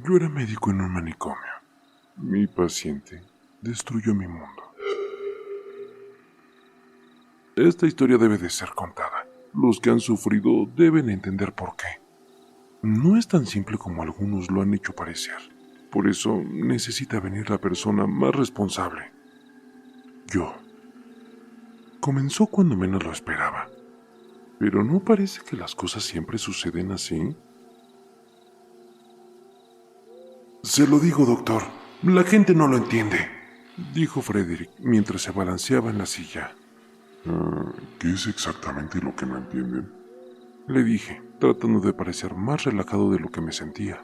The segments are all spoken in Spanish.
Yo era médico en un manicomio. Mi paciente destruyó mi mundo. Esta historia debe de ser contada. Los que han sufrido deben entender por qué. No es tan simple como algunos lo han hecho parecer. Por eso necesita venir la persona más responsable. Yo. Comenzó cuando menos lo esperaba. Pero ¿no parece que las cosas siempre suceden así? Se lo digo, doctor. La gente no lo entiende, dijo Frederick mientras se balanceaba en la silla. ¿Qué es exactamente lo que no entienden? Le dije, tratando de parecer más relajado de lo que me sentía.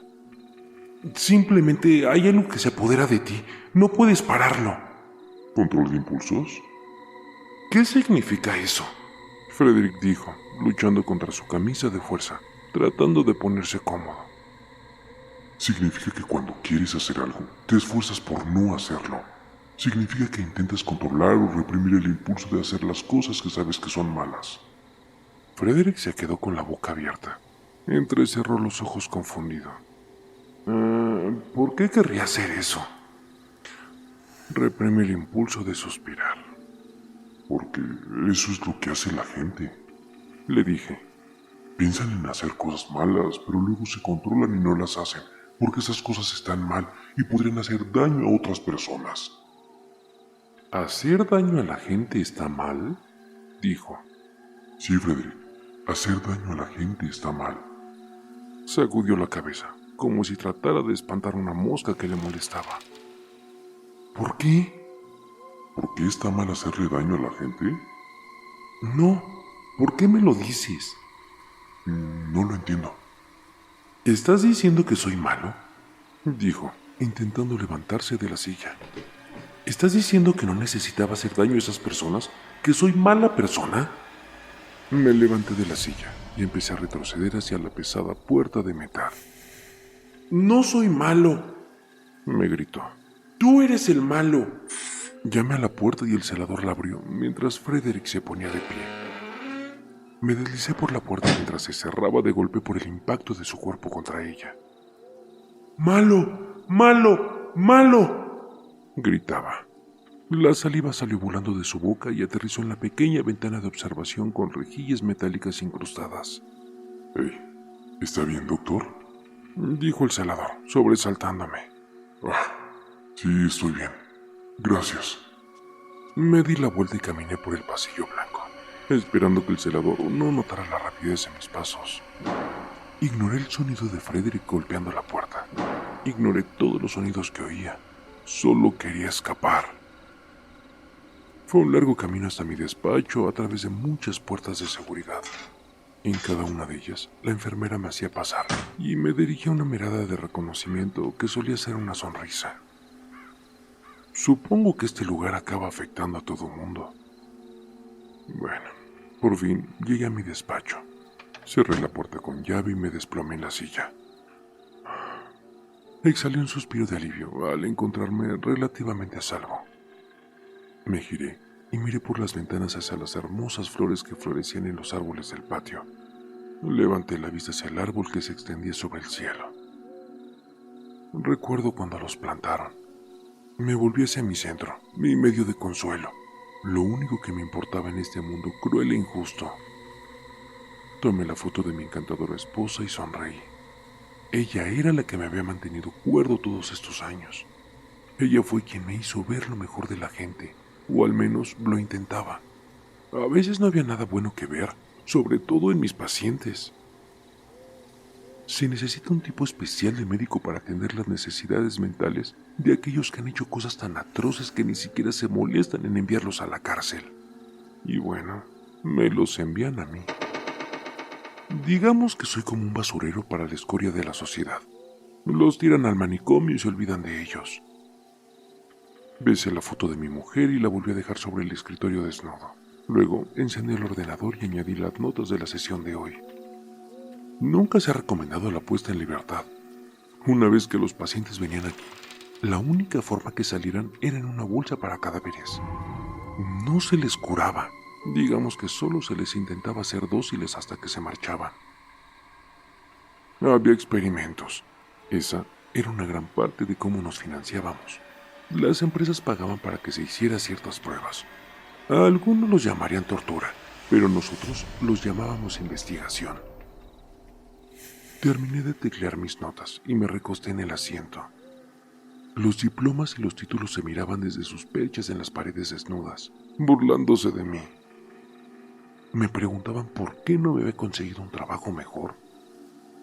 Simplemente hay algo que se apodera de ti. No puedes pararlo. ¿Control de impulsos? ¿Qué significa eso? Frederick dijo, luchando contra su camisa de fuerza, tratando de ponerse cómodo. Significa que cuando quieres hacer algo, te esfuerzas por no hacerlo. Significa que intentas controlar o reprimir el impulso de hacer las cosas que sabes que son malas. Frederick se quedó con la boca abierta. Entrecerró los ojos confundido. ¿Por qué querría hacer eso? Reprimí el impulso de suspirar. Porque eso es lo que hace la gente, le dije. Piensan en hacer cosas malas, pero luego se controlan y no las hacen, porque esas cosas están mal y podrían hacer daño a otras personas. ¿Hacer daño a la gente está mal? Dijo. Sí, Frederick, hacer daño a la gente está mal. Sacudió la cabeza, como si tratara de espantar una mosca que le molestaba. ¿Por qué? ¿Por qué está mal hacerle daño a la gente? No, ¿por qué me lo dices? No lo entiendo. ¿Estás diciendo que soy malo? Dijo, intentando levantarse de la silla. ¿Estás diciendo que no necesitaba hacer daño a esas personas? ¿Que soy mala persona? Me levanté de la silla y empecé a retroceder hacia la pesada puerta de metal. ¡No soy malo!, me gritó. ¡Tú eres el malo! Llamé a la puerta y el celador la abrió mientras Frederick se ponía de pie. Me deslicé por la puerta mientras se cerraba de golpe por el impacto de su cuerpo contra ella. ¡Malo! ¡Malo! ¡Malo!, gritaba. La saliva salió volando de su boca y aterrizó en la pequeña ventana de observación con rejillas metálicas incrustadas. «Hey, ¿está bien, doctor?», dijo el celador, sobresaltándome. Sí, estoy bien. Gracias. Me di la vuelta y caminé por el pasillo blanco, esperando que el celador no notara la rapidez de mis pasos. Ignoré el sonido de Frederick golpeando la puerta. Ignoré todos los sonidos que oía. Solo quería escapar. Fue un largo camino hasta mi despacho a través de muchas puertas de seguridad. En cada una de ellas, la enfermera me hacía pasar y me dirigía una mirada de reconocimiento que solía ser una sonrisa. Supongo que este lugar acaba afectando a todo mundo. Bueno, por fin llegué a mi despacho. Cerré la puerta con llave y me desplomé en la silla. Exhalé un suspiro de alivio al encontrarme relativamente a salvo. Me giré y miré por las ventanas hacia las hermosas flores que florecían en los árboles del patio. Levanté la vista hacia el árbol que se extendía sobre el cielo. Recuerdo cuando los plantaron. Me volví hacia mi centro, mi medio de consuelo, lo único que me importaba en este mundo cruel e injusto. Tomé la foto de mi encantadora esposa y sonreí. Ella era la que me había mantenido cuerdo todos estos años. Ella fue quien me hizo ver lo mejor de la gente, o al menos lo intentaba. A veces no había nada bueno que ver, sobre todo en mis pacientes. Se necesita un tipo especial de médico para atender las necesidades mentales de aquellos que han hecho cosas tan atroces que ni siquiera se molestan en enviarlos a la cárcel. Y bueno, me los envían a mí. Digamos que soy como un basurero para la escoria de la sociedad. Los tiran al manicomio y se olvidan de ellos. Besé la foto de mi mujer y la volví a dejar sobre el escritorio desnudo. Luego encendí el ordenador y añadí las notas de la sesión de hoy. Nunca se ha recomendado la puesta en libertad. Una vez que los pacientes venían aquí, la única forma que salieran era en una bolsa para cadáveres. No se les curaba. Digamos que solo se les intentaba hacer dóciles hasta que se marchaban. Había experimentos. Esa era una gran parte de cómo nos financiábamos. Las empresas pagaban para que se hiciera ciertas pruebas. A algunos los llamarían tortura, pero nosotros los llamábamos investigación. Terminé de teclear mis notas y me recosté en el asiento. Los diplomas y los títulos se miraban desde sus perchas en las paredes desnudas, burlándose de mí. Me preguntaban por qué no me había conseguido un trabajo mejor.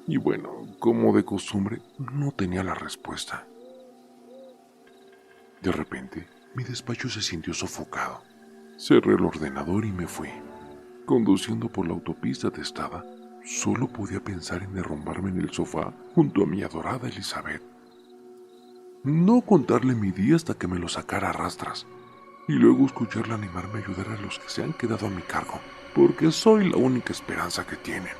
Y bueno, como de costumbre, no tenía la respuesta. De repente, mi despacho se sintió sofocado. Cerré el ordenador y me fui. Conduciendo por la autopista atestada, solo podía pensar en derrumbarme en el sofá junto a mi adorada Elizabeth. No contarle mi día hasta que me lo sacara a rastras, y luego escucharla animarme a ayudar a los que se han quedado a mi cargo, porque soy la única esperanza que tienen.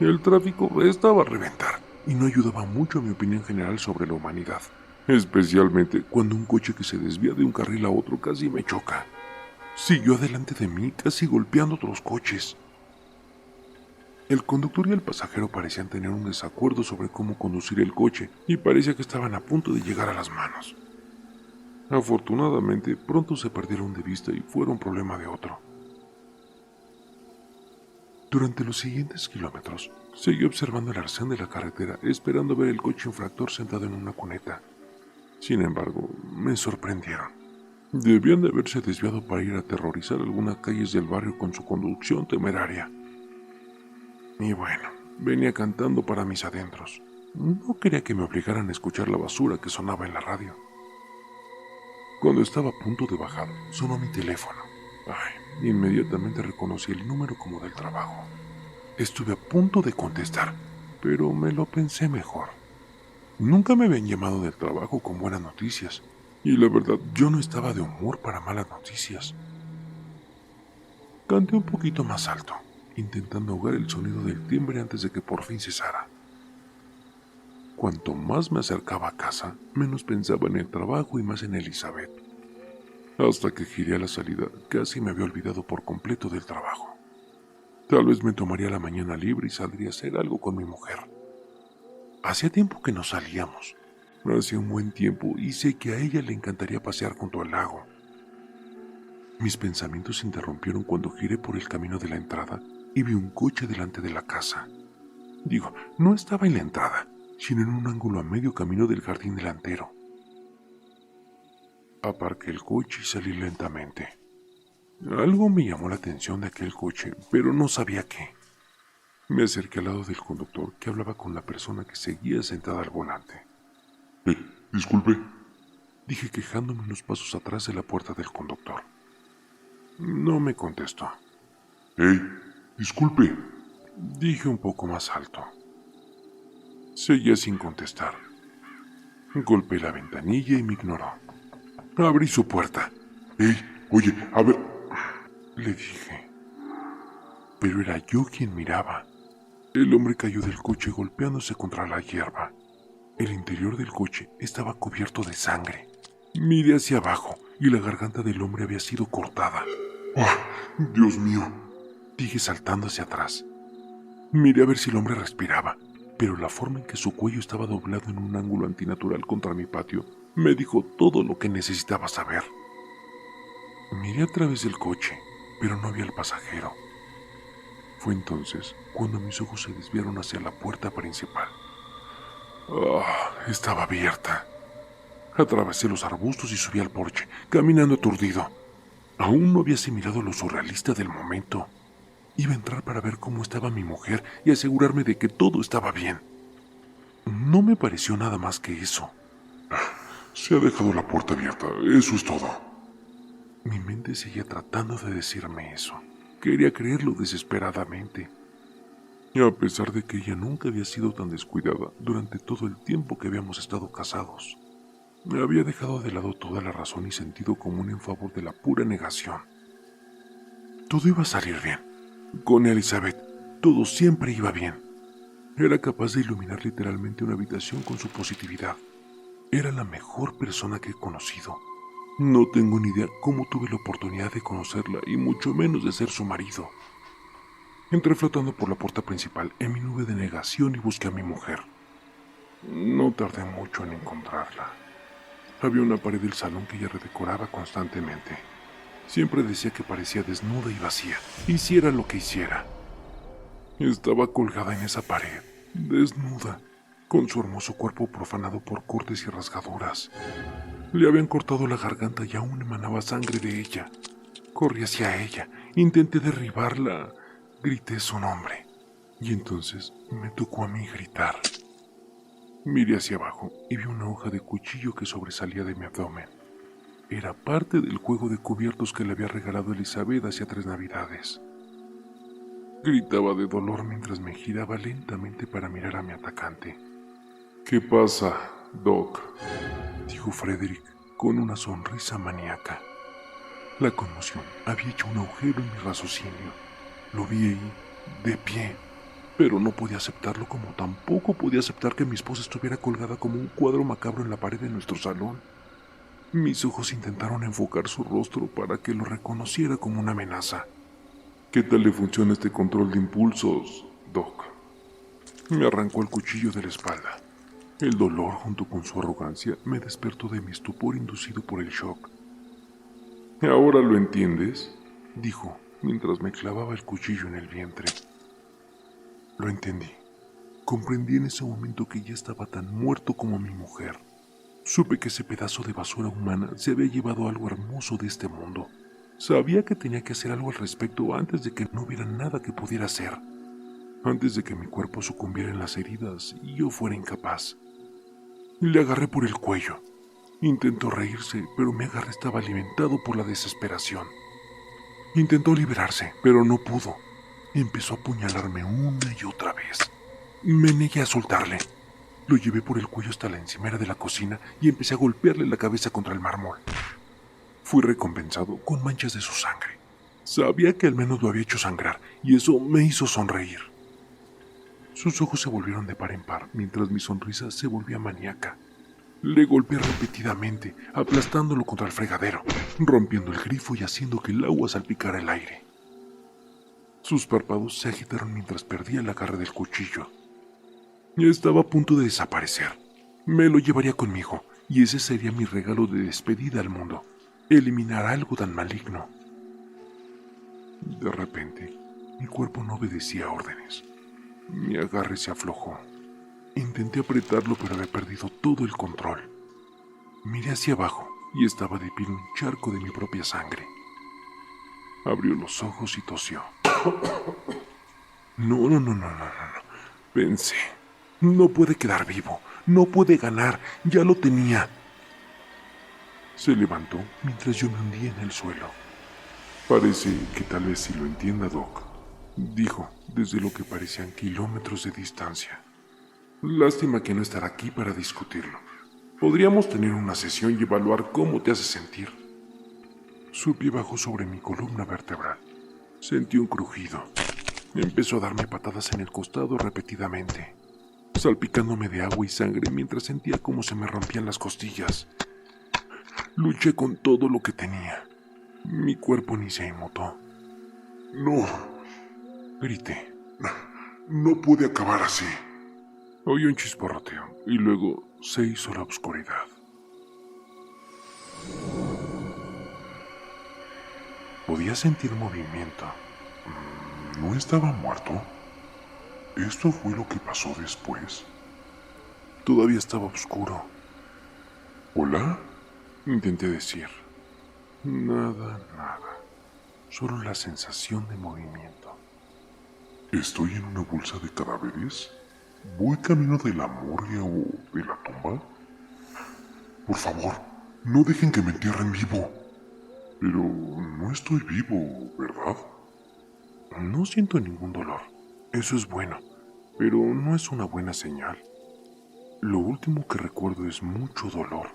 El tráfico estaba a reventar, y no ayudaba mucho a mi opinión general sobre la humanidad, especialmente cuando un coche que se desvía de un carril a otro casi me choca. Siguió adelante de mí, casi golpeando otros coches. El conductor y el pasajero parecían tener un desacuerdo sobre cómo conducir el coche y parecía que estaban a punto de llegar a las manos. Afortunadamente, pronto se perdieron de vista y fueron problema de otro. Durante los siguientes kilómetros, seguí observando el arcén de la carretera, esperando ver el coche infractor sentado en una cuneta. Sin embargo, me sorprendieron. Debían de haberse desviado para ir a aterrorizar algunas calles del barrio con su conducción temeraria. Y bueno, venía cantando para mis adentros. No quería que me obligaran a escuchar la basura que sonaba en la radio. Cuando estaba a punto de bajar, sonó mi teléfono. Inmediatamente reconocí el número como del trabajo. Estuve a punto de contestar, pero me lo pensé mejor. Nunca me habían llamado del trabajo con buenas noticias, y la verdad, yo no estaba de humor para malas noticias. Canté un poquito más alto, intentando ahogar el sonido del timbre antes de que por fin cesara. Cuanto más me acercaba a casa, menos pensaba en el trabajo y más en Elizabeth. Hasta que giré a la salida, casi me había olvidado por completo del trabajo. Tal vez me tomaría la mañana libre y saldría a hacer algo con mi mujer. Hacía tiempo que no salíamos. Hacía un buen tiempo y sé que a ella le encantaría pasear junto al lago. Mis pensamientos se interrumpieron cuando giré por el camino de la entrada y vi un coche delante de la casa. Digo, no estaba en la entrada, sino en un ángulo a medio camino del jardín delantero. Aparqué el coche y salí lentamente. Algo me llamó la atención de aquel coche, pero no sabía qué. Me acerqué al lado del conductor, que hablaba con la persona que seguía sentada al volante. Disculpe, dije quejándome unos pasos atrás de la puerta del conductor. No me contestó. Disculpe, dije un poco más alto. Seguía sin contestar. Golpeé la ventanilla y me ignoró. Abrí su puerta. Oye, a ver, le dije. Pero era yo quien miraba. El hombre cayó del coche golpeándose contra la hierba. El interior del coche estaba cubierto de sangre. Miré hacia abajo y la garganta del hombre había sido cortada. ¡Oh, Dios mío!, dije saltando hacia atrás. Miré a ver si el hombre respiraba, pero la forma en que su cuello estaba doblado en un ángulo antinatural contra mi patio me dijo todo lo que necesitaba saber. Miré a través del coche, pero no vi al pasajero. Fue entonces cuando mis ojos se desviaron hacia la puerta principal. Estaba abierta. Atravesé los arbustos y subí al porche, caminando aturdido. Aún no había asimilado lo surrealista del momento. Iba a entrar para ver cómo estaba mi mujer y asegurarme de que todo estaba bien. No me pareció nada más que eso. Se ha dejado la puerta abierta, eso es todo. Mi mente seguía tratando de decirme eso. Quería creerlo desesperadamente. A pesar de que ella nunca había sido tan descuidada durante todo el tiempo que habíamos estado casados. Me había dejado de lado toda la razón y sentido común en favor de la pura negación. Todo iba a salir bien. Con Elizabeth, todo siempre iba bien. Era capaz de iluminar literalmente una habitación con su positividad. Era la mejor persona que he conocido. No tengo ni idea cómo tuve la oportunidad de conocerla y mucho menos de ser su marido. Entré flotando por la puerta principal en mi nube de negación y busqué a mi mujer. No tardé mucho en encontrarla. Había una pared del salón que ella redecoraba constantemente. Siempre decía que parecía desnuda y vacía, hiciera lo que hiciera. Estaba colgada en esa pared, desnuda, con su hermoso cuerpo profanado por cortes y rasgaduras. Le habían cortado la garganta y aún emanaba sangre de ella. Corrí hacia ella, intenté derribarla, grité su nombre. Y entonces me tocó a mí gritar. Miré hacia abajo y vi una hoja de cuchillo que sobresalía de mi abdomen. Era parte del juego de cubiertos que le había regalado Elizabeth hacía 3 navidades. Gritaba de dolor mientras me giraba lentamente para mirar a mi atacante. ¿Qué pasa, Doc?, dijo Frederick con una sonrisa maníaca. La conmoción había hecho un agujero en mi raciocinio. Lo vi ahí, de pie, pero no podía aceptarlo, como tampoco podía aceptar que mi esposa estuviera colgada como un cuadro macabro en la pared de nuestro salón. Mis ojos intentaron enfocar su rostro para que lo reconociera como una amenaza. ¿Qué tal le funciona este control de impulsos, Doc? Me arrancó el cuchillo de la espalda. El dolor, junto con su arrogancia, me despertó de mi estupor inducido por el shock. ¿Ahora lo entiendes?, dijo, mientras me clavaba el cuchillo en el vientre. Lo entendí. Comprendí en ese momento que ya estaba tan muerto como mi mujer. Supe que ese pedazo de basura humana se había llevado algo hermoso de este mundo. Sabía que tenía que hacer algo al respecto antes de que no hubiera nada que pudiera hacer. Antes de que mi cuerpo sucumbiera en las heridas y yo fuera incapaz. Le agarré por el cuello. Intentó reírse, pero mi agarre estaba alimentado por la desesperación. Intentó liberarse, pero no pudo. Empezó a apuñalarme una y otra vez. Me negué a soltarle. Lo llevé por el cuello hasta la encimera de la cocina y empecé a golpearle la cabeza contra el mármol. Fui recompensado con manchas de su sangre. Sabía que al menos lo había hecho sangrar, y eso me hizo sonreír. Sus ojos se volvieron de par en par, mientras mi sonrisa se volvía maníaca. Le golpeé repetidamente, aplastándolo contra el fregadero, rompiendo el grifo y haciendo que el agua salpicara el aire. Sus párpados se agitaron mientras perdía el agarre del cuchillo. Estaba a punto de desaparecer. Me lo llevaría conmigo, y ese sería mi regalo de despedida al mundo. Eliminar algo tan maligno. De repente, mi cuerpo no obedecía órdenes. Mi agarre se aflojó. Intenté apretarlo, pero había perdido todo el control. Miré hacia abajo y estaba de pie en un charco de mi propia sangre. Abrió los ojos y tosió. No. Pensé, no puede quedar vivo, no puede ganar, ya lo tenía. Se levantó mientras yo me hundía en el suelo. Parece que tal vez sí lo entienda, Doc, dijo desde lo que parecían kilómetros de distancia. Lástima que no estará aquí para discutirlo. Podríamos tener una sesión y evaluar cómo te hace sentir. Su pie bajó sobre mi columna vertebral. Sentí un crujido. Empezó a darme patadas en el costado repetidamente, salpicándome de agua y sangre mientras sentía cómo se me rompían las costillas. Luché con todo lo que tenía. Mi cuerpo ni se inmutó. No, grité. No puede acabar así. Oí un chisporroteo y luego se hizo la oscuridad. Podía sentir movimiento. ¿No estaba muerto? ¿Esto fue lo que pasó después? Todavía estaba oscuro. ¿Hola? Intenté decir. Nada. Solo la sensación de movimiento. ¿Estoy en una bolsa de cadáveres? ¿Voy camino de la morgue o de la tumba? Por favor, no dejen que me entierren vivo. Pero no estoy vivo, ¿verdad? No siento ningún dolor. Eso es bueno, pero no es una buena señal. Lo último que recuerdo es mucho dolor.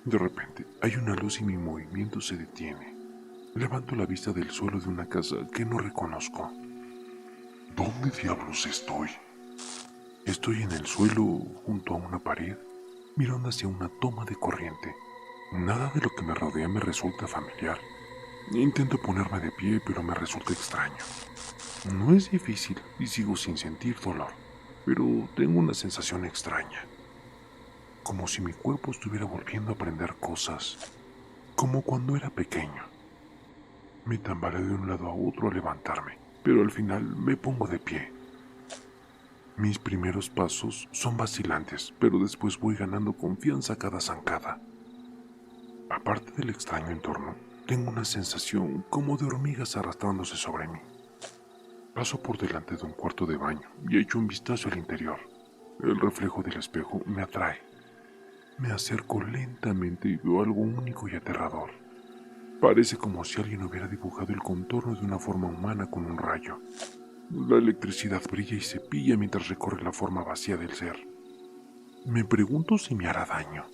De repente, hay una luz y mi movimiento se detiene. Levanto la vista del suelo de una casa que no reconozco. ¿Dónde diablos estoy? Estoy en el suelo, junto a una pared, mirando hacia una toma de corriente. Nada de lo que me rodea me resulta familiar. Intento ponerme de pie, pero me resulta extraño. No es difícil y sigo sin sentir dolor, pero tengo una sensación extraña. como si mi cuerpo estuviera volviendo a aprender cosas, como cuando era pequeño. Me tambaleo de un lado a otro al levantarme, pero al final me pongo de pie. Mis primeros pasos son vacilantes, pero después voy ganando confianza cada zancada. Aparte del extraño entorno, tengo una sensación como de hormigas arrastrándose sobre mí. Paso por delante de un cuarto de baño y echo un vistazo al interior. El reflejo del espejo me atrae. Me acerco lentamente y veo algo único y aterrador. Parece como si alguien hubiera dibujado el contorno de una forma humana con un rayo. La electricidad brilla y se pilla mientras recorre la forma vacía del ser. Me pregunto si me hará daño.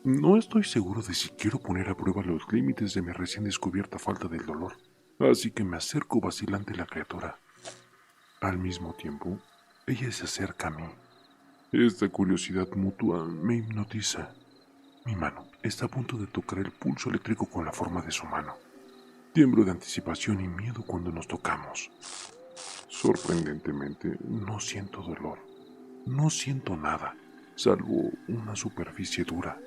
No estoy seguro de si quiero poner a prueba los límites de mi recién descubierta falta del dolor, así que me acerco vacilante a la criatura. Al mismo tiempo, ella se acerca a mí. Esta curiosidad mutua me hipnotiza. Mi mano está a punto de tocar el pulso eléctrico con la forma de su mano. Tiemblo de anticipación y miedo cuando nos tocamos. Sorprendentemente, no siento dolor. No siento nada, salvo una superficie dura.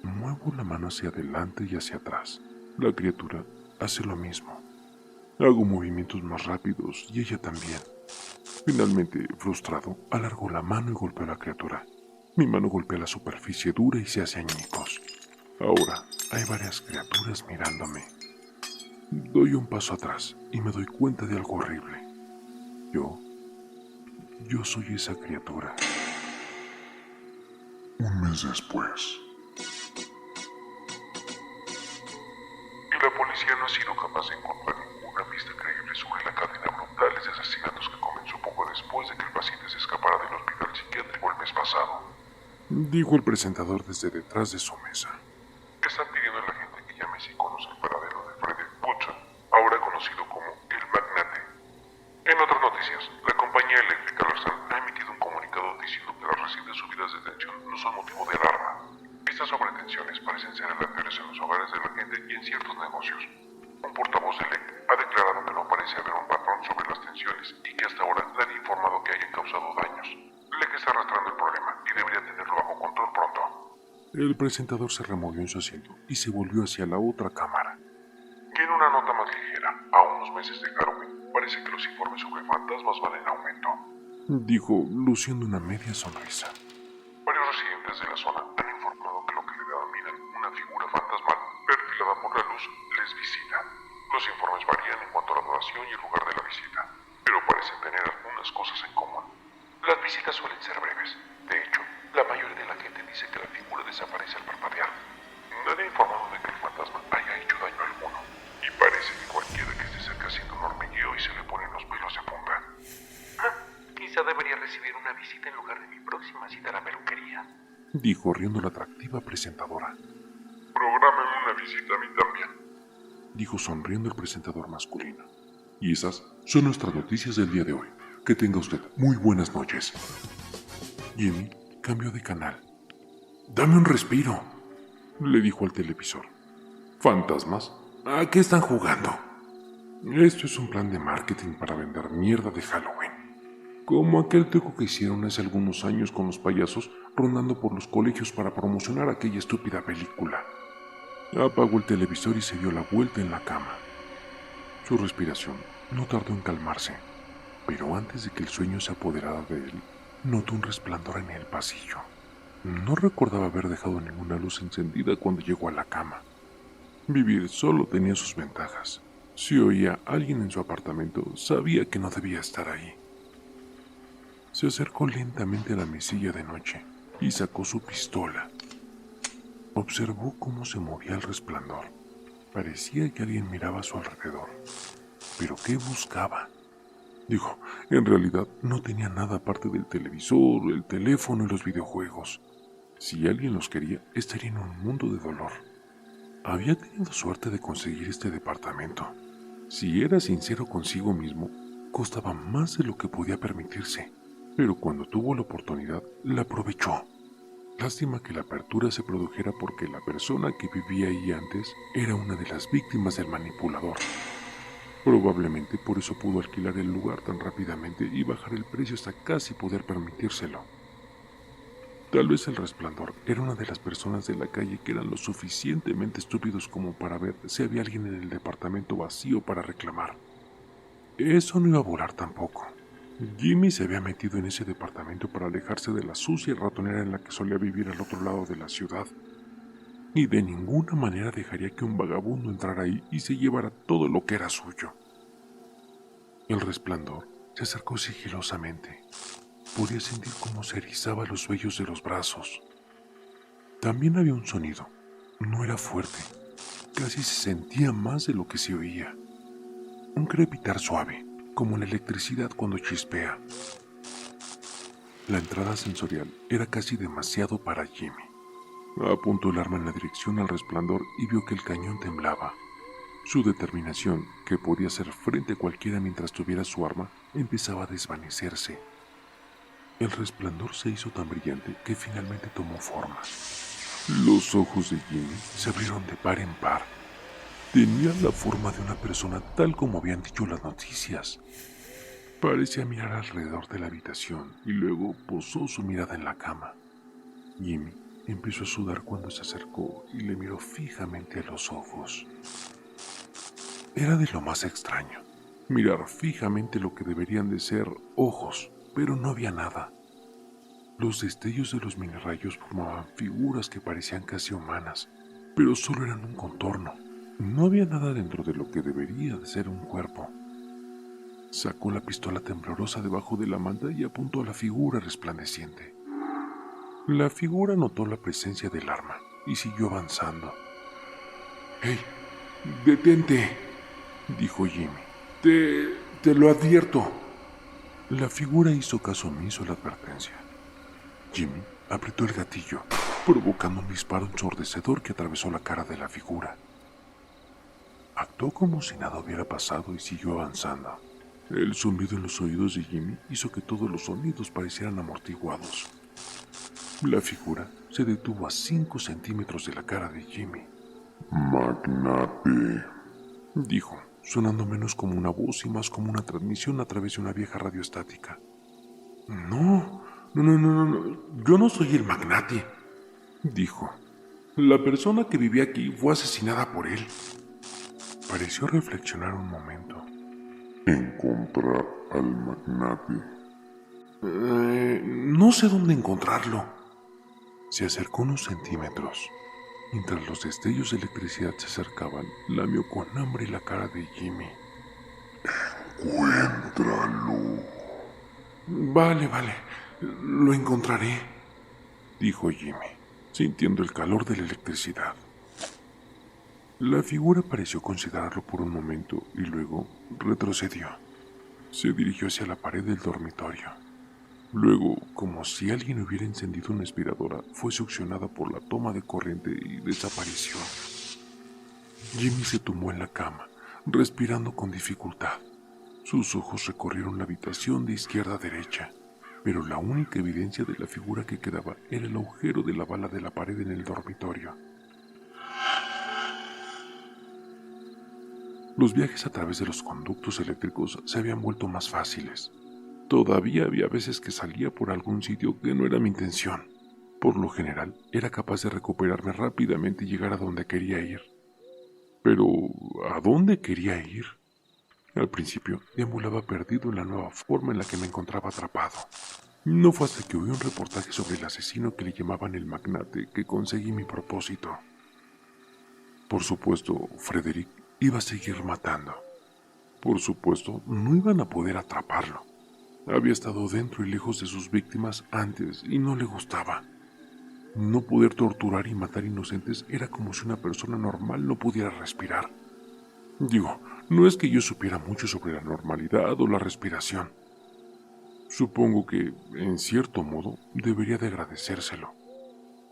Muevo la mano hacia adelante y hacia atrás. La criatura hace lo mismo. Hago movimientos más rápidos y ella también. Finalmente, frustrado, alargo la mano y golpeo a la criatura. Mi mano golpea la superficie dura y se hace añicos. Ahora hay varias criaturas mirándome. Doy un paso atrás y me doy cuenta de algo horrible. Yo soy esa criatura. Un mes después. Y la policía no ha sido capaz de encontrar ninguna pista creíble sobre la cadena brutal de asesinatos que comenzó poco después de que el paciente se escapara del hospital psiquiátrico el mes pasado. Dijo el presentador desde detrás de su mesa. Están pidiendo a la gente que llame si conoce el paradero de Frederick Woodson, ahora conocido como el Magnate. En otras noticias, la compañía eléctrica Larsan ha emitido un comunicado diciendo que las recientes subidas de tensión no son motivo de alarma. Estas sobretensiones parecen ser aleatorias en los hogares de la gente y en ciertos negocios. Un portavoz de ELEC ha declarado que no parece haber un patrón sobre las tensiones y que hasta ahora nadie ha informado que hayan causado daños. ELEC está arrastrando el problema y debería tenerlo bajo control pronto. El presentador se removió en su asiento y se volvió hacia la otra cámara. Y en una nota más ligera, a unos meses de Halloween, parece que los informes sobre fantasmas van en aumento, dijo, luciendo una media sonrisa. Varios residentes de la zona han informado que lo que le denominan una figura fantasmal perfilada por la luz les visita. Los informes varían en cuanto a la duración y el lugar de la visita, pero parecen tener algunas cosas en común. Las visitas suelen ser breves. De hecho, la mayoría de la gente dice que la figura desaparece al parpadear. Nadie ha informado de que el fantasma haya hecho daño alguno, y parece que cualquiera que se acerca siente un hormigueo y se le ponen los pelos de punta. Quizá debería recibir una visita en lugar de mi próxima cita a la peluquería, dijo riendo la atractiva presentadora. Prográmame una visita a mí también, dijo sonriendo el presentador masculino. Y esas son nuestras noticias del día de hoy. Que tenga usted muy buenas noches. Jimmy cambió de canal. Dame un respiro, le dijo al televisor. ¿Fantasmas? ¿A qué están jugando? Esto es un plan de marketing para vender mierda de Halloween. Como aquel truco que hicieron hace algunos años con los payasos rondando por los colegios para promocionar aquella estúpida película. Apagó el televisor y se dio la vuelta en la cama. Su respiración no tardó en calmarse, pero antes de que el sueño se apoderara de él, notó un resplandor en el pasillo. No recordaba haber dejado ninguna luz encendida cuando llegó a la cama. Vivir solo tenía sus ventajas. Si oía a alguien en su apartamento, sabía que no debía estar ahí. Se acercó lentamente a la mesilla de noche y sacó su pistola. Observó cómo se movía el resplandor. Parecía que alguien miraba a su alrededor. ¿Pero qué buscaba? Dijo, en realidad no tenía nada aparte del televisor, el teléfono y los videojuegos. Si alguien los quería, estaría en un mundo de dolor. Había tenido suerte de conseguir este departamento. Si era sincero consigo mismo, costaba más de lo que podía permitirse. Pero cuando tuvo la oportunidad, la aprovechó. Lástima que la apertura se produjera porque la persona que vivía ahí antes era una de las víctimas del manipulador. Probablemente por eso pudo alquilar el lugar tan rápidamente y bajar el precio hasta casi poder permitírselo. Tal vez el resplandor era una de las personas de la calle que eran lo suficientemente estúpidos como para ver si había alguien en el departamento vacío para reclamar. Eso no iba a volar tampoco. Jimmy se había metido en ese departamento para alejarse de la sucia y ratonera en la que solía vivir al otro lado de la ciudad. Y de ninguna manera dejaría que un vagabundo entrara ahí y se llevara todo lo que era suyo. El resplandor se acercó sigilosamente. Podía sentir cómo se erizaba los vellos de los brazos. También había un sonido. No era fuerte. Casi se sentía más de lo que se oía. Un crepitar suave, como la electricidad cuando chispea. La entrada sensorial era casi demasiado para Jimmy. Apuntó el arma en la dirección al resplandor y vio que el cañón temblaba. Su determinación, que podía hacer frente a cualquiera mientras tuviera su arma, empezaba a desvanecerse. El resplandor se hizo tan brillante que finalmente tomó forma. Los ojos de Jimmy se abrieron de par en par. Tenía la forma de una persona tal como habían dicho las noticias. Parecía mirar alrededor de la habitación y luego posó su mirada en la cama. Jimmy empezó a sudar cuando se acercó y le miró fijamente a los ojos. Era de lo más extraño, mirar fijamente lo que deberían de ser ojos, pero no había nada. Los destellos de los minirrayos formaban figuras que parecían casi humanas, pero solo eran un contorno. No había nada dentro de lo que debería de ser un cuerpo. Sacó la pistola temblorosa debajo de la manta y apuntó a la figura resplandeciente. La figura notó la presencia del arma y siguió avanzando. «¡Hey! ¡Detente!», dijo Jimmy. Te lo advierto». La figura hizo caso omiso a la advertencia. Jimmy apretó el gatillo, provocando un disparo ensordecedor que atravesó la cara de la figura. Actuó como si nada hubiera pasado y siguió avanzando. El zumbido en los oídos de Jimmy hizo que todos los sonidos parecieran amortiguados. La figura se detuvo a 5 centímetros de la cara de Jimmy. «Magnate», dijo, sonando menos como una voz y más como una transmisión a través de una vieja radio estática. No, yo no soy el magnate», dijo. «La persona que vivía aquí fue asesinada por él». Pareció reflexionar un momento. «¿Encontrar al magnate?» No sé dónde encontrarlo». Se acercó unos centímetros. Mientras los destellos de electricidad se acercaban, lamió con hambre la cara de Jimmy. «Encuéntralo». Vale, lo encontraré», dijo Jimmy, sintiendo el calor de la electricidad. La figura pareció considerarlo por un momento y luego retrocedió. Se dirigió hacia la pared del dormitorio. Luego, como si alguien hubiera encendido una aspiradora, fue succionada por la toma de corriente y desapareció. Jimmy se tumbó en la cama, respirando con dificultad. Sus ojos recorrieron la habitación de izquierda a derecha, pero la única evidencia de la figura que quedaba era el agujero de la bala de la pared en el dormitorio. Los viajes a través de los conductos eléctricos se habían vuelto más fáciles. Todavía había veces que salía por algún sitio que no era mi intención. Por lo general, era capaz de recuperarme rápidamente y llegar a donde quería ir. Pero, ¿a dónde quería ir? Al principio, deambulaba perdido en la nueva forma en la que me encontraba atrapado. No fue hasta que oí un reportaje sobre el asesino que le llamaban el magnate que conseguí mi propósito. Por supuesto, Frederick iba a seguir matando. Por supuesto, no iban a poder atraparlo. Había estado dentro y lejos de sus víctimas antes y no le gustaba. No poder torturar y matar inocentes era como si una persona normal no pudiera respirar. Digo, no es que yo supiera mucho sobre la normalidad o la respiración. Supongo que, en cierto modo, debería de agradecérselo.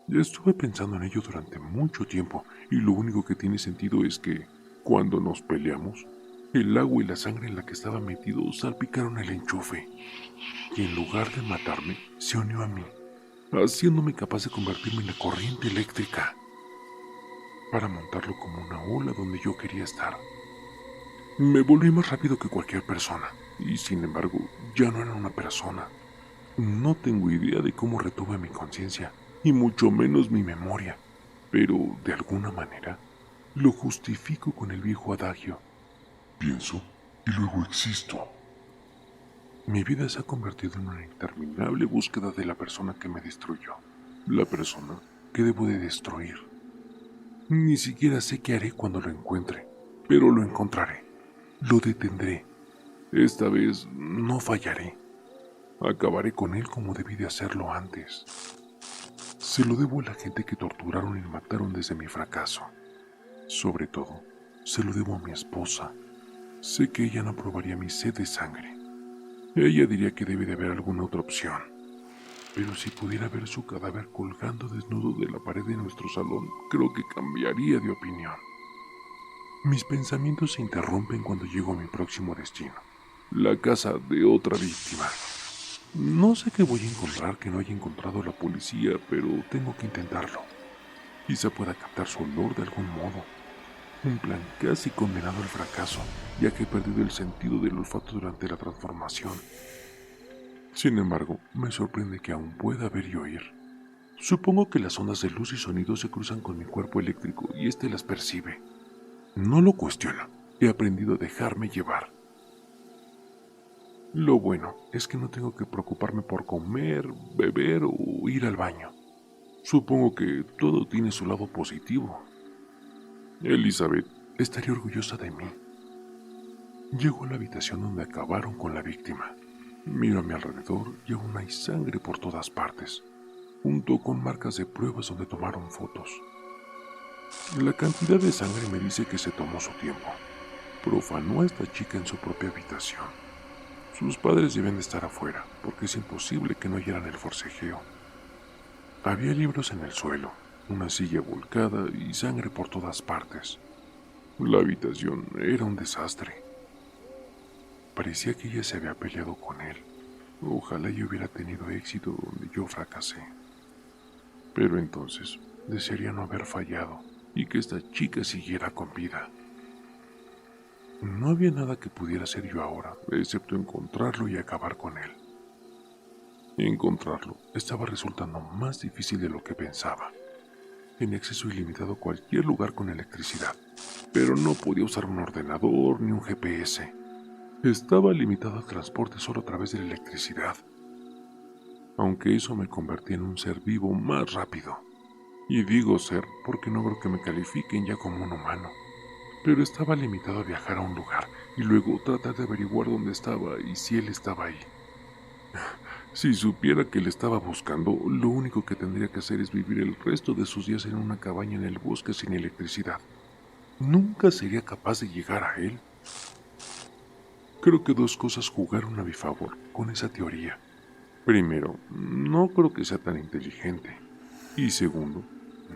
Ya estuve pensando en ello durante mucho tiempo y lo único que tiene sentido es que, cuando nos peleamos, el agua y la sangre en la que estaba metido salpicaron el enchufe, y en lugar de matarme, se unió a mí, haciéndome capaz de convertirme en la corriente eléctrica, para montarlo como una ola donde yo quería estar. Me volví más rápido que cualquier persona, y sin embargo, ya no era una persona. No tengo idea de cómo retuve mi conciencia, y mucho menos mi memoria, pero de alguna manera lo justifico con el viejo adagio. Pienso y luego existo. Mi vida se ha convertido en una interminable búsqueda de la persona que me destruyó, la persona que debo de destruir. Ni siquiera sé qué haré cuando lo encuentre, pero lo encontraré, lo detendré. Esta vez no fallaré. Acabaré con él como debí de hacerlo antes. Se lo debo a la gente que torturaron y mataron desde mi fracaso. Sobre todo, se lo debo a mi esposa. Sé que ella no aprobaría mi sed de sangre. Ella diría que debe de haber alguna otra opción. Pero si pudiera ver su cadáver colgando desnudo de la pared de nuestro salón, creo que cambiaría de opinión. Mis pensamientos se interrumpen cuando llego a mi próximo destino, la casa de otra víctima. No sé qué voy a encontrar que no haya encontrado la policía, pero tengo que intentarlo. Quizá pueda captar su olor de algún modo. Un plan casi condenado al fracaso, ya que he perdido el sentido del olfato durante la transformación. Sin embargo, me sorprende que aún pueda ver y oír. Supongo que las ondas de luz y sonido se cruzan con mi cuerpo eléctrico y éste las percibe. No lo cuestiono, he aprendido a dejarme llevar. Lo bueno es que no tengo que preocuparme por comer, beber o ir al baño. Supongo que todo tiene su lado positivo. Elizabeth estaría orgullosa de mí. Llego a la habitación donde acabaron con la víctima. Miro a mi alrededor y aún hay sangre por todas partes, junto con marcas de pruebas donde tomaron fotos. La cantidad de sangre me dice que se tomó su tiempo. Profanó a esta chica en su propia habitación. Sus padres deben de estar afuera, porque es imposible que no oyeran el forcejeo. Había libros en el suelo, una silla volcada y sangre por todas partes. La habitación era un desastre. Parecía que ella se había peleado con él. Ojalá yo hubiera tenido éxito donde yo fracasé. Pero entonces desearía no haber fallado y que esta chica siguiera con vida. No había nada que pudiera hacer yo ahora, excepto encontrarlo y acabar con él. Encontrarlo estaba resultando más difícil de lo que pensaba. En acceso ilimitado a cualquier lugar con electricidad, pero no podía usar un ordenador ni un GPS. Estaba limitado al transporte solo a través de la electricidad. Aunque eso me convertía en un ser vivo más rápido. Y digo ser porque no creo que me califiquen ya como un humano. Pero estaba limitado a viajar a un lugar y luego tratar de averiguar dónde estaba y si él estaba ahí. Si supiera que le estaba buscando, lo único que tendría que hacer es vivir el resto de sus días en una cabaña en el bosque sin electricidad. Nunca sería capaz de llegar a él. Creo que dos cosas jugaron a mi favor con esa teoría. Primero, no creo que sea tan inteligente. Y segundo,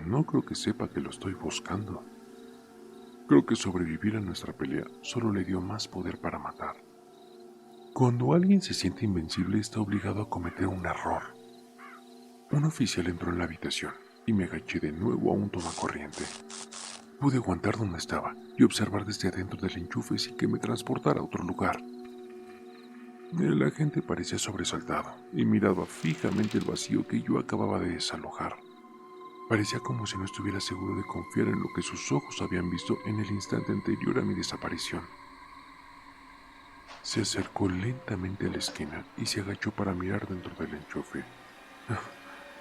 no creo que sepa que lo estoy buscando. Creo que sobrevivir a nuestra pelea solo le dio más poder para matar. Cuando alguien se siente invencible está obligado a cometer un error. Un oficial entró en la habitación y me agaché de nuevo a un tomacorriente. Pude aguantar donde estaba y observar desde adentro del enchufe sin que me transportara a otro lugar. El agente parecía sobresaltado y miraba fijamente el vacío que yo acababa de desalojar. Parecía como si no estuviera seguro de confiar en lo que sus ojos habían visto en el instante anterior a mi desaparición. Se acercó lentamente a la esquina y se agachó para mirar dentro del enchufe.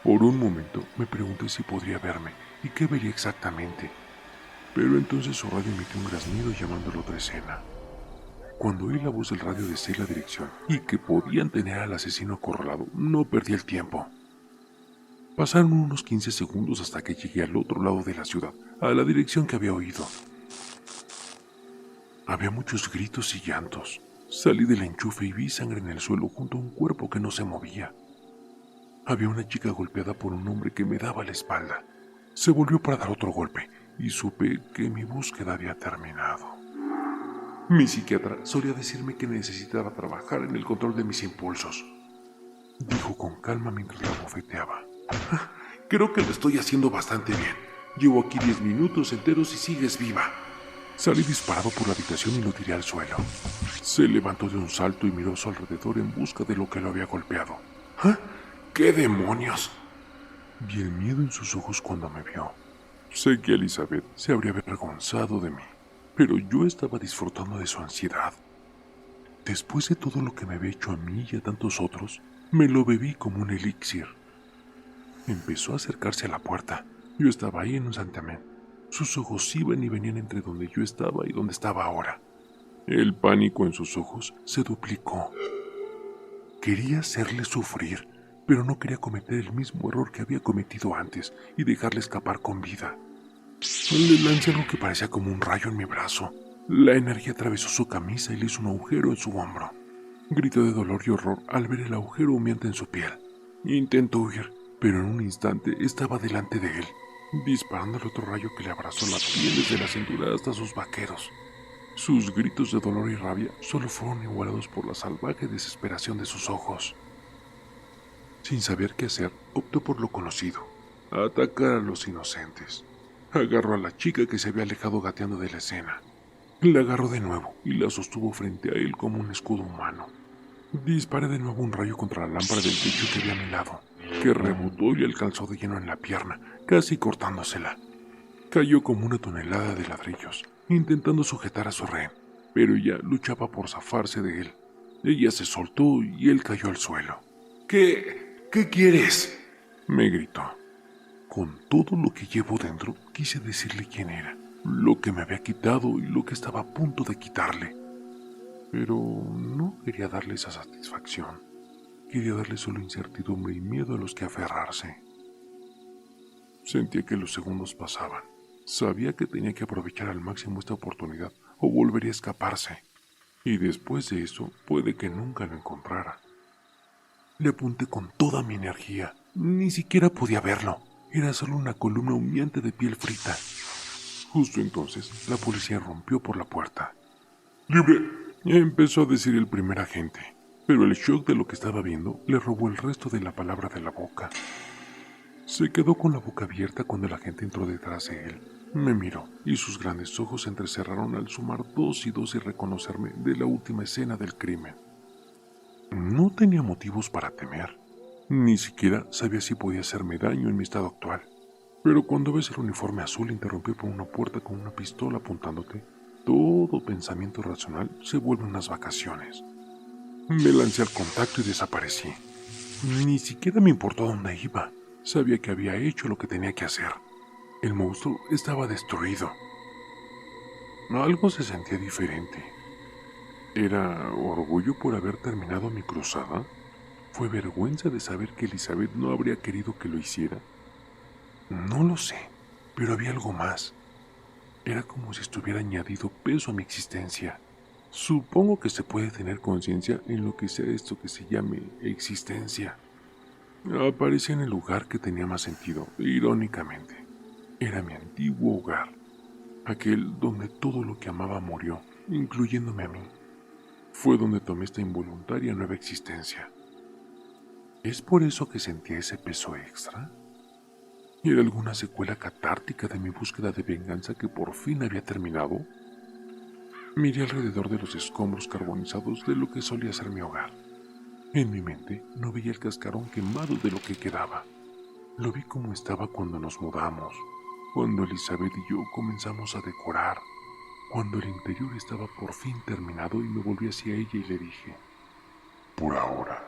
Por un momento me pregunté si podría verme y qué vería exactamente, pero entonces su radio emitió un graznido llamando a la otra escena. Cuando oí la voz del radio decir la dirección y que podían tener al asesino acorralado, no perdí el tiempo. Pasaron unos 15 segundos hasta que llegué al otro lado de la ciudad, a la dirección que había oído. Había muchos gritos y llantos. Salí del enchufe y vi sangre en el suelo junto a un cuerpo que no se movía. Había una chica golpeada por un hombre que me daba la espalda. Se volvió para dar otro golpe y supe que mi búsqueda había terminado. Mi psiquiatra solía decirme que necesitaba trabajar en el control de mis impulsos, dijo con calma mientras la bofeteaba. Creo que lo estoy haciendo bastante bien. Llevo aquí 10 minutos enteros y sigues viva. Salí disparado por la habitación y lo tiré al suelo. Se levantó de un salto y miró a su alrededor en busca de lo que lo había golpeado. ¿Ah? ¿Qué demonios? Vi el miedo en sus ojos cuando me vio. Sé que Elizabeth se habría avergonzado de mí, pero yo estaba disfrutando de su ansiedad. Después de todo lo que me había hecho a mí y a tantos otros, me lo bebí como un elixir. Empezó a acercarse a la puerta. Yo estaba ahí en un santiamén. Sus ojos iban y venían entre donde yo estaba y donde estaba ahora. El pánico en sus ojos se duplicó. Quería hacerle sufrir, pero no quería cometer el mismo error que había cometido antes y dejarle escapar con vida. Le lancé algo que parecía como un rayo en mi brazo. La energía atravesó su camisa y le hizo un agujero en su hombro. Gritó de dolor y horror al ver el agujero humeante en su piel. Intentó huir, pero en un instante estaba delante de él, disparándole otro rayo que le abrazó la piel desde la cintura hasta sus vaqueros. Sus gritos de dolor y rabia solo fueron igualados por la salvaje desesperación de sus ojos. Sin saber qué hacer, optó por lo conocido: atacar a los inocentes. Agarró a la chica que se había alejado gateando de la escena. La agarró de nuevo y la sostuvo frente a él como un escudo humano. Disparé de nuevo un rayo contra la lámpara del techo que había a mi lado, que rebotó y le alcanzó de lleno en la pierna, casi cortándosela. Cayó como una tonelada de ladrillos, intentando sujetar a su rehén, pero ella luchaba por zafarse de él. Ella se soltó y él cayó al suelo. ¿Qué quieres?, me gritó. Con todo lo que llevo dentro, quise decirle quién era, lo que me había quitado y lo que estaba a punto de quitarle. Pero no quería darle esa satisfacción. Quería darle solo incertidumbre y miedo a los que aferrarse. Sentía que los segundos pasaban. Sabía que tenía que aprovechar al máximo esta oportunidad o volvería a escaparse. Y después de eso, puede que nunca lo encontrara. Le apunté con toda mi energía. Ni siquiera podía verlo. Era solo una columna humeante de piel frita. Justo entonces, la policía rompió por la puerta. ¡Libre!, empezó a decir el primer agente, pero el shock de lo que estaba viendo le robó el resto de la palabra de la boca. Se quedó con la boca abierta cuando el agente entró detrás de él. Me miró y sus grandes ojos se entrecerraron al sumar 2 y 2 y reconocerme de la última escena del crimen. No tenía motivos para temer. Ni siquiera sabía si podía hacerme daño en mi estado actual. Pero cuando ves el uniforme azul interrumpido por una puerta con una pistola apuntándote, todo pensamiento racional se vuelve unas vacaciones. Me lancé al contacto y desaparecí. Ni siquiera me importó a dónde iba. Sabía que había hecho lo que tenía que hacer. El monstruo estaba destruido. Algo se sentía diferente. ¿Era orgullo por haber terminado mi cruzada? ¿Fue vergüenza de saber que Elizabeth no habría querido que lo hiciera? No lo sé, pero había algo más. Era como si estuviera añadido peso a mi existencia. Supongo que se puede tener conciencia en lo que sea esto que se llame existencia. Aparecí en el lugar que tenía más sentido, irónicamente. Era mi antiguo hogar, aquel donde todo lo que amaba murió, incluyéndome a mí. Fue donde tomé esta involuntaria nueva existencia. ¿Es por eso que sentía ese peso extra? ¿Era alguna secuela catártica de mi búsqueda de venganza que por fin había terminado? Miré alrededor de los escombros carbonizados de lo que solía ser mi hogar. En mi mente no veía el cascarón quemado de lo que quedaba. Lo vi como estaba cuando nos mudamos, cuando Elizabeth y yo comenzamos a decorar, cuando el interior estaba por fin terminado y me volví hacia ella y le dije: por ahora.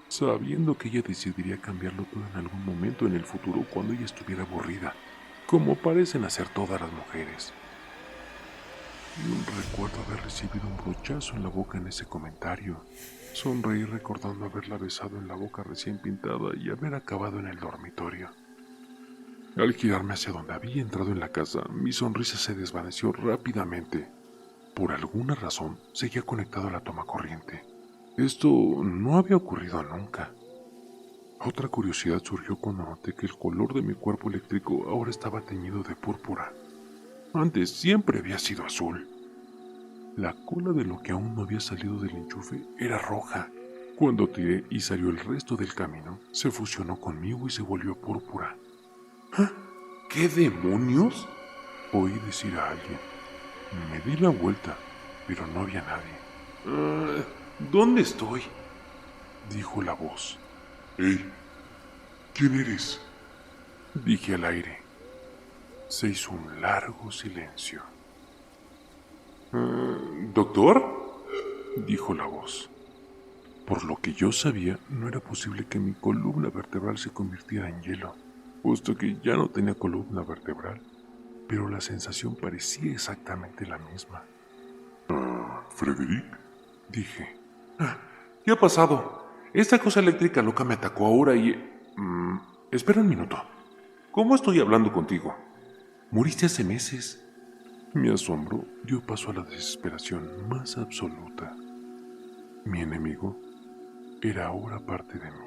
Sabiendo que ella decidiría cambiarlo todo en algún momento en el futuro cuando ella estuviera aburrida, como parecen hacer todas las mujeres. Recuerdo haber recibido un brochazo en la boca en ese comentario. Sonreí recordando haberla besado en la boca recién pintada y haber acabado en el dormitorio. Al girarme hacia donde había entrado en la casa, mi sonrisa se desvaneció rápidamente. Por alguna razón, seguía conectado a la toma corriente. Esto no había ocurrido nunca. Otra curiosidad surgió cuando noté que el color de mi cuerpo eléctrico ahora estaba teñido de púrpura. Antes siempre había sido azul. La cola de lo que aún no había salido del enchufe era roja. Cuando tiré y salió el resto del camino, se fusionó conmigo y se volvió púrpura. ¿Ah? ¿Qué demonios?, oí decir a alguien. Me di la vuelta, pero no había nadie. ¿Dónde estoy?, dijo la voz. ¡Hey! ¿Quién eres? Dije al aire. Se hizo un largo silencio. ¿Doctor? Dijo la voz. Por lo que yo sabía, no era posible que mi columna vertebral se convirtiera en hielo, puesto que ya no tenía columna vertebral, pero la sensación parecía exactamente la misma. ¿Frederick? Dije. ¿Qué ha pasado? Esta cosa eléctrica loca me atacó ahora y... espera un minuto. ¿Cómo estoy hablando contigo? Muriste hace meses. Mi asombro dio paso a la desesperación más absoluta. Mi enemigo era ahora parte de mí.